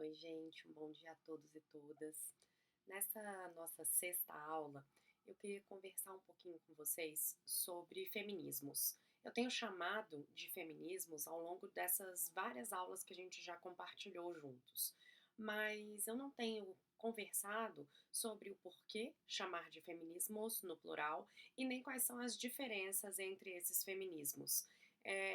Oi, gente, um bom dia a todos e todas. Nessa nossa sexta aula, eu queria conversar um pouquinho com vocês sobre feminismos. Eu tenho chamado de feminismos ao longo dessas várias aulas que a gente já compartilhou juntos, mas eu não tenho conversado sobre o porquê chamar de feminismos no plural e nem quais são as diferenças entre esses feminismos.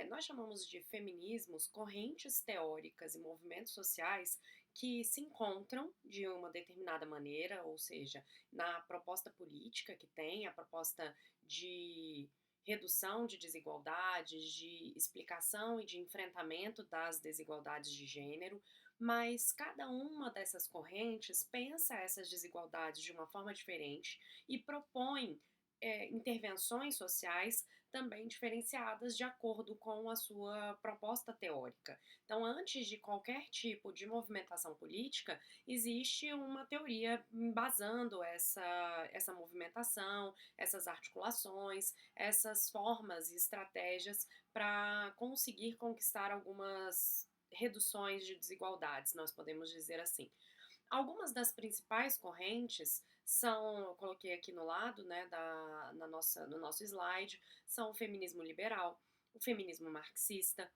Nós chamamos de feminismos correntes teóricas e movimentos sociais que se encontram de uma determinada maneira, ou seja, na proposta política que tem, a proposta de redução de desigualdades, de explicação e de enfrentamento das desigualdades de gênero, mas cada uma dessas correntes pensa essas desigualdades de uma forma diferente e propõe intervenções sociais também diferenciadas de acordo com a sua proposta teórica. Então, antes de qualquer tipo de movimentação política, existe uma teoria embasando essa movimentação, essas articulações, essas formas e estratégias para conseguir conquistar algumas reduções de desigualdades, nós podemos dizer assim. Algumas das principais correntes são, eu coloquei aqui no lado, né, no nosso slide, são o feminismo liberal, o feminismo marxista,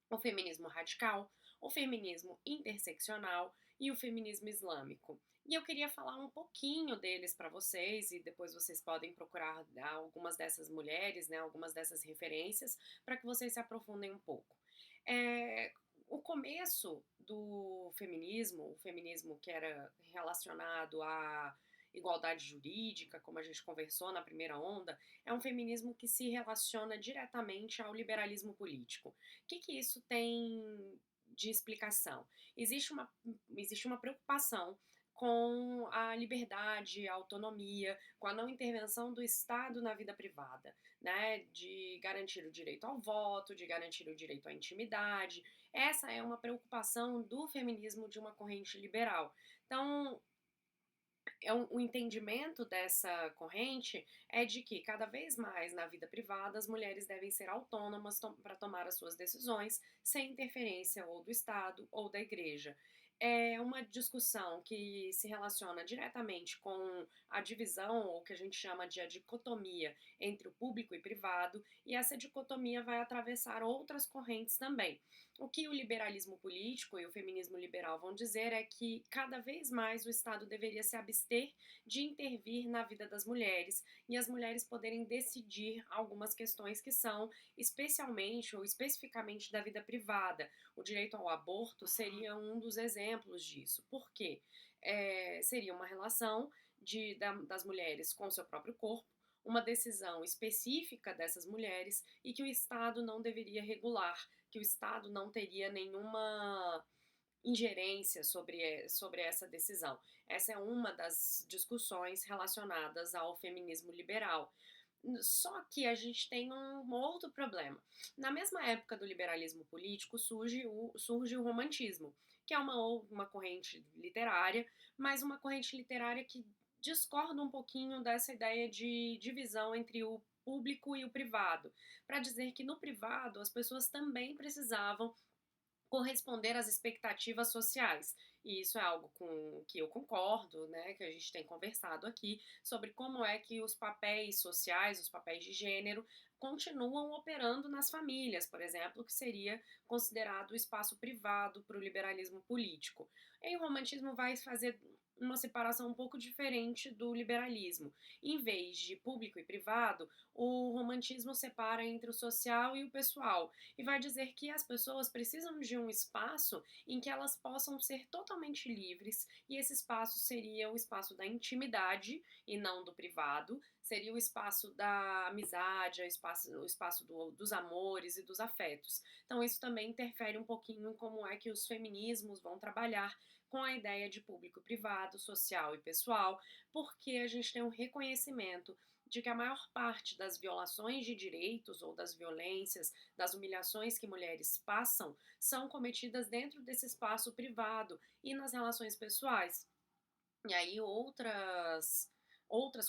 o feminismo radical, o feminismo interseccional e o feminismo islâmico. E eu queria falar um pouquinho deles para vocês e depois vocês podem procurar algumas dessas mulheres, né, algumas dessas referências, para que vocês se aprofundem um pouco. É, o começo do feminismo, o feminismo que era relacionado à igualdade jurídica, como a gente conversou na primeira onda, é um feminismo que se relaciona diretamente ao liberalismo político. O que isso tem de explicação? Existe uma preocupação com a liberdade, a autonomia, com a não intervenção do Estado na vida privada, né? De garantir o direito ao voto, de garantir o direito à intimidade. Essa é uma preocupação do feminismo de uma corrente liberal. Então, o entendimento dessa corrente é de que cada vez mais na vida privada as mulheres devem ser autônomas para tomar as suas decisões sem interferência ou do Estado ou da Igreja. É uma discussão que se relaciona diretamente com a divisão, ou que a gente chama de a dicotomia entre o público e privado, e essa dicotomia vai atravessar outras correntes também. O que o liberalismo político e o feminismo liberal vão dizer é que cada vez mais o Estado deveria se abster de intervir na vida das mulheres e as mulheres poderem decidir algumas questões que são especialmente ou especificamente da vida privada. O direito ao aborto seria um dos exemplos disso. Por quê? Seria uma relação das mulheres com o seu próprio corpo, uma decisão específica dessas mulheres e que o Estado não deveria regular, que o Estado não teria nenhuma ingerência sobre essa decisão. Essa é uma das discussões relacionadas ao feminismo liberal. Só que a gente tem um outro problema. Na mesma época do liberalismo político surge o romantismo, que é uma corrente literária, mas uma corrente literária que discorda um pouquinho dessa ideia de divisão entre o público e o privado, para dizer que no privado as pessoas também precisavam corresponder às expectativas sociais. E isso é algo com que eu concordo, né, que a gente tem conversado aqui sobre como é que os papéis sociais, os papéis de gênero, continuam operando nas famílias, por exemplo, que seria considerado o espaço privado para o liberalismo político. E o romantismo vai fazer uma separação um pouco diferente do liberalismo. Em vez de público e privado, o romantismo separa entre o social e o pessoal e vai dizer que as pessoas precisam de um espaço em que elas possam ser totalmente livres, e esse espaço seria o espaço da intimidade e não do privado, seria o espaço da amizade, o espaço dos amores e dos afetos. Então isso também interfere um pouquinho em como é que os feminismos vão trabalhar com a ideia de público privado, social e pessoal, porque a gente tem um reconhecimento de que a maior parte das violações de direitos ou das violências, das humilhações que mulheres passam, são cometidas dentro desse espaço privado e nas relações pessoais. E aí outras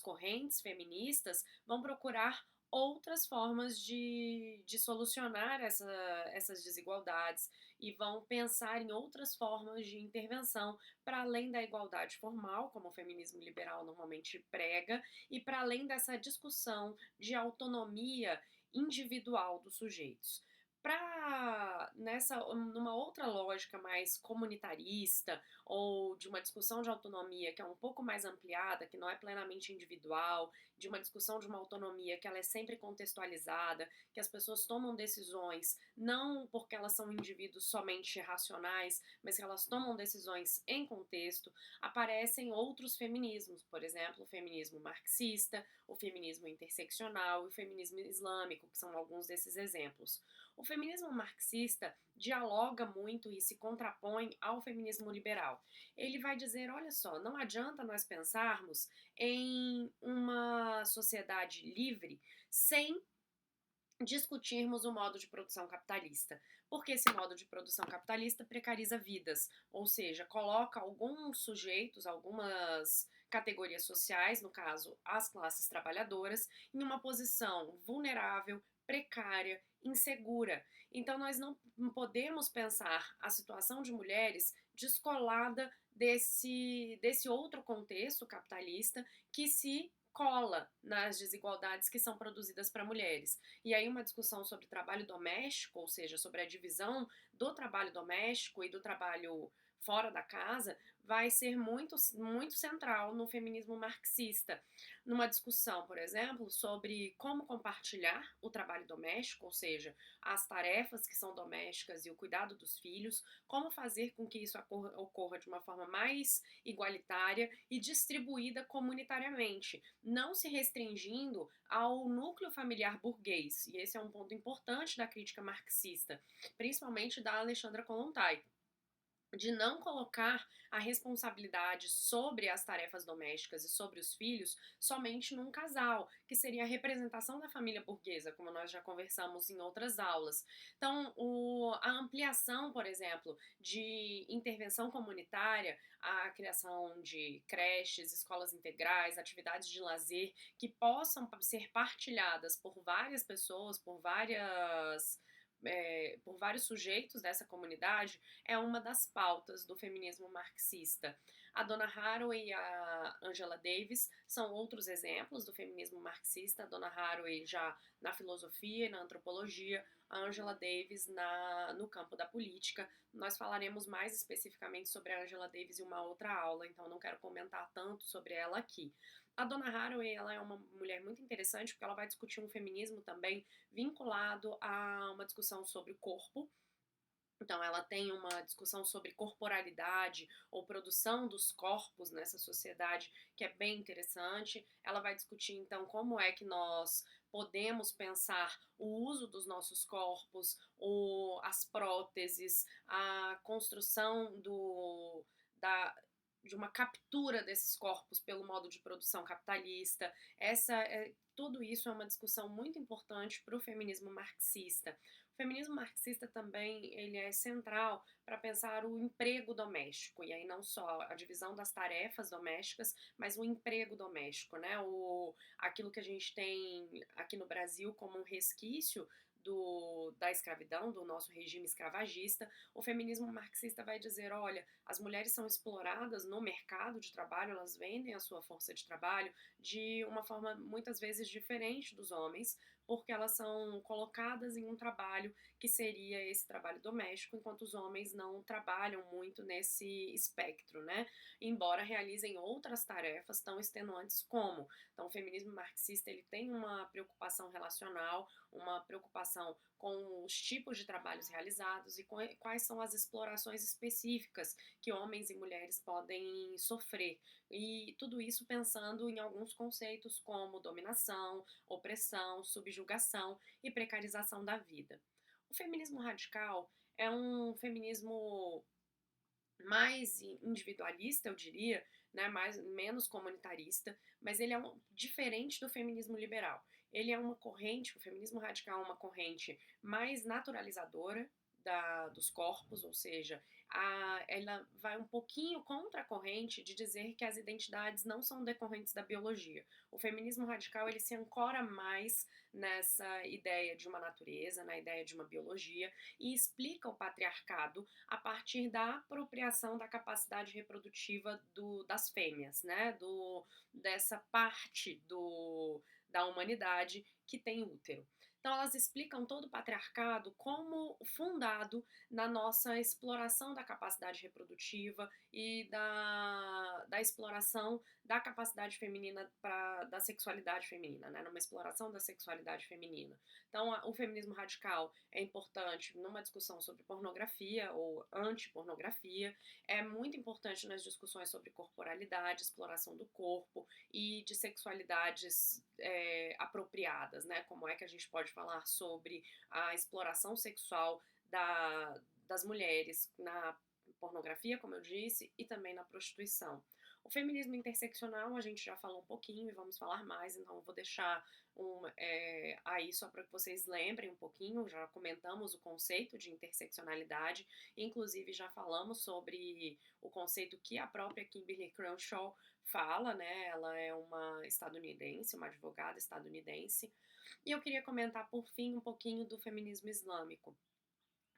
correntes feministas vão procurar outras formas de solucionar essas desigualdades e vão pensar em outras formas de intervenção para além da igualdade formal, como o feminismo liberal normalmente prega, e para além dessa discussão de autonomia individual dos sujeitos. Numa outra lógica mais comunitarista ou de uma discussão de autonomia que é um pouco mais ampliada, que não é plenamente individual, de uma discussão de uma autonomia que ela é sempre contextualizada, que as pessoas tomam decisões não porque elas são indivíduos somente racionais, mas que elas tomam decisões em contexto, aparecem outros feminismos, por exemplo, o feminismo marxista, o feminismo interseccional e o feminismo islâmico, que são alguns desses exemplos. O feminismo marxista dialoga muito e se contrapõe ao feminismo liberal. Ele vai dizer, olha só, não adianta nós pensarmos em uma sociedade livre sem discutirmos o modo de produção capitalista, porque esse modo de produção capitalista precariza vidas, ou seja, coloca alguns sujeitos, algumas categorias sociais, no caso as classes trabalhadoras, em uma posição vulnerável, precária, insegura. Então nós não podemos pensar a situação de mulheres descolada desse outro contexto capitalista que se cola nas desigualdades que são produzidas para mulheres. E aí uma discussão sobre trabalho doméstico, ou seja, sobre a divisão do trabalho doméstico e do trabalho fora da casa, vai ser muito central no feminismo marxista. Numa discussão, por exemplo, sobre como compartilhar o trabalho doméstico, ou seja, as tarefas que são domésticas e o cuidado dos filhos, como fazer com que isso ocorra de uma forma mais igualitária e distribuída comunitariamente, não se restringindo ao núcleo familiar burguês. E esse é um ponto importante da crítica marxista, principalmente da Alexandra Kollontai, de não colocar a responsabilidade sobre as tarefas domésticas e sobre os filhos somente num casal, que seria a representação da família burguesa, como nós já conversamos em outras aulas. Então, a ampliação, por exemplo, de intervenção comunitária, a criação de creches, escolas integrais, atividades de lazer que possam ser partilhadas por várias pessoas, por vários sujeitos dessa comunidade, é uma das pautas do feminismo marxista. A Donna Haraway e a Angela Davis são outros exemplos do feminismo marxista. A Donna Haraway já na filosofia e na antropologia, a Angela Davis no campo da política. Nós falaremos mais especificamente sobre a Angela Davis em uma outra aula, então não quero comentar tanto sobre ela aqui. A Donna Haraway, ela é uma mulher muito interessante porque ela vai discutir um feminismo também vinculado a uma discussão sobre o corpo. Então, ela tem uma discussão sobre corporalidade ou produção dos corpos nessa sociedade que é bem interessante. Ela vai discutir, então, como é que nós podemos pensar o uso dos nossos corpos, as próteses, a construção de uma captura desses corpos pelo modo de produção capitalista. Tudo isso é uma discussão muito importante para o feminismo marxista. O feminismo marxista também ele é central para pensar o emprego doméstico, e aí não só a divisão das tarefas domésticas, mas o emprego doméstico, né? Aquilo que a gente tem aqui no Brasil como um resquício da escravidão, do nosso regime escravagista. O feminismo marxista vai dizer, olha, as mulheres são exploradas no mercado de trabalho, elas vendem a sua força de trabalho de uma forma muitas vezes diferente dos homens, porque elas são colocadas em um trabalho que seria esse trabalho doméstico, enquanto os homens não trabalham muito nesse espectro, né? Embora realizem outras tarefas tão extenuantes como. Então, o feminismo marxista ele tem uma preocupação relacional, uma preocupação com os tipos de trabalhos realizados e quais são as explorações específicas que homens e mulheres podem sofrer. E tudo isso pensando em alguns conceitos como dominação, opressão, subjugação e precarização da vida. O feminismo radical é um feminismo mais individualista, eu diria, né, menos comunitarista, mas ele é diferente do feminismo liberal. Ele é uma corrente, o feminismo radical é uma corrente mais naturalizadora dos corpos, ou seja, ela vai um pouquinho contra a corrente de dizer que as identidades não são decorrentes da biologia. O feminismo radical ele se ancora mais nessa ideia de uma natureza, na ideia de uma biologia, e explica o patriarcado a partir da apropriação da capacidade reprodutiva das fêmeas, né? Dessa parte da humanidade que tem útero. Então, elas explicam todo o patriarcado como fundado na nossa exploração da capacidade reprodutiva e da exploração da capacidade feminina, da sexualidade feminina, né? Numa exploração da sexualidade feminina. Então, o feminismo radical é importante numa discussão sobre pornografia ou antipornografia, é muito importante nas discussões sobre corporalidade, exploração do corpo e de sexualidades apropriadas, né? Como é que a gente pode falar sobre a exploração sexual das mulheres na pornografia, como eu disse, e também na prostituição. O feminismo interseccional a gente já falou um pouquinho e vamos falar mais, então eu vou deixar aí só para que vocês lembrem um pouquinho, já comentamos o conceito de interseccionalidade, inclusive já falamos sobre o conceito que a própria Kimberly Crenshaw fala, né? Ela é uma estadunidense, uma advogada estadunidense. E eu queria comentar, por fim, um pouquinho do feminismo islâmico.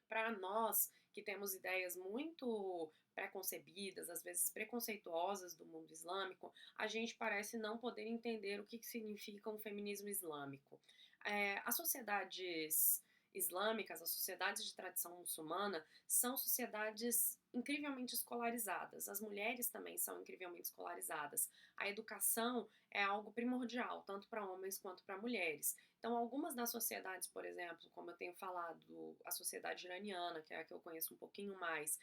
Para nós que temos ideias muito preconcebidas, às vezes preconceituosas do mundo islâmico, a gente parece não poder entender o que significa um feminismo islâmico. As sociedades islâmicas, as sociedades de tradição muçulmana, são sociedades incrivelmente escolarizadas. As mulheres também são incrivelmente escolarizadas. A educação é algo primordial, tanto para homens quanto para mulheres. Então, algumas das sociedades, por exemplo, como eu tenho falado, a sociedade iraniana, que é a que eu conheço um pouquinho mais,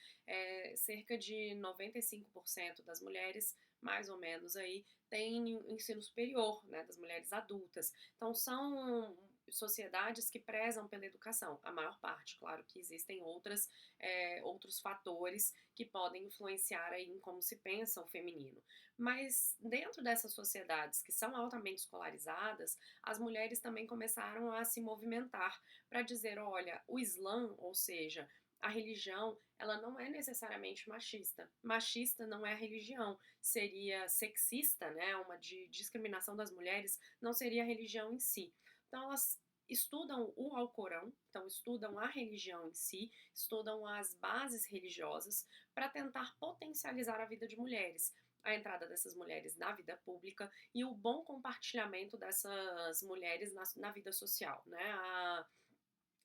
cerca de 95% das mulheres, mais ou menos aí, têm ensino superior, né, das mulheres adultas. Então, são sociedades que prezam pela educação, a maior parte, claro que existem outros fatores que podem influenciar aí em como se pensa o feminino. Mas dentro dessas sociedades que são altamente escolarizadas, as mulheres também começaram a se movimentar para dizer, olha, o Islã, ou seja, a religião, ela não é necessariamente machista. Machista não é a religião. Seria sexista, né, uma de discriminação das mulheres, não seria a religião em si. Então elas estudam o Alcorão, então estudam a religião em si, estudam as bases religiosas para tentar potencializar a vida de mulheres, a entrada dessas mulheres na vida pública e o bom compartilhamento dessas mulheres na vida social, né?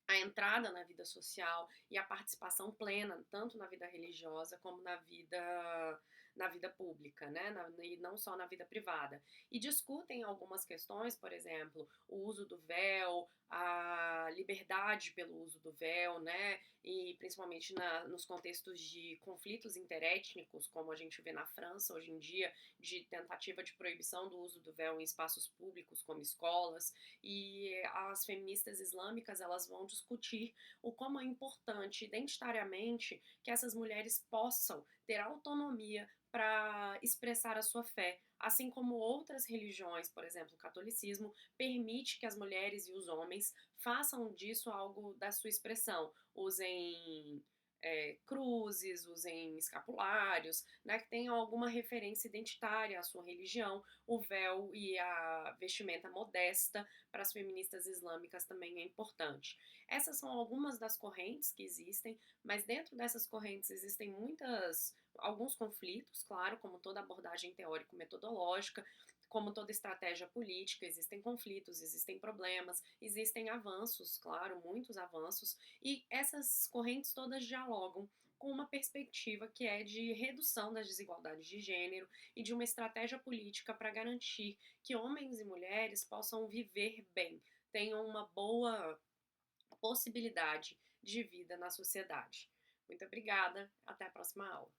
A entrada na vida social e a participação plena, tanto na vida religiosa como na vida pública, né? E não só na vida privada. E discutem algumas questões, por exemplo, o uso do véu, a liberdade pelo uso do véu, né? E principalmente nos contextos de conflitos interétnicos, como a gente vê na França hoje em dia, de tentativa de proibição do uso do véu em espaços públicos, como escolas. E as feministas islâmicas, elas vão discutir o como é importante identitariamente que essas mulheres possam ter autonomia para expressar a sua fé, assim como outras religiões, por exemplo, o catolicismo, permite que as mulheres e os homens façam disso algo da sua expressão, usem cruzes, usem escapulários, né, que tenham alguma referência identitária à sua religião. O véu e a vestimenta modesta para as feministas islâmicas também é importante. Essas são algumas das correntes que existem, mas dentro dessas correntes existem alguns conflitos, claro, como toda abordagem teórico-metodológica, como toda estratégia política, existem conflitos, existem problemas, existem avanços, claro, muitos avanços, e essas correntes todas dialogam com uma perspectiva que é de redução das desigualdades de gênero e de uma estratégia política para garantir que homens e mulheres possam viver bem, tenham uma boa possibilidade de vida na sociedade. Muito obrigada, até a próxima aula.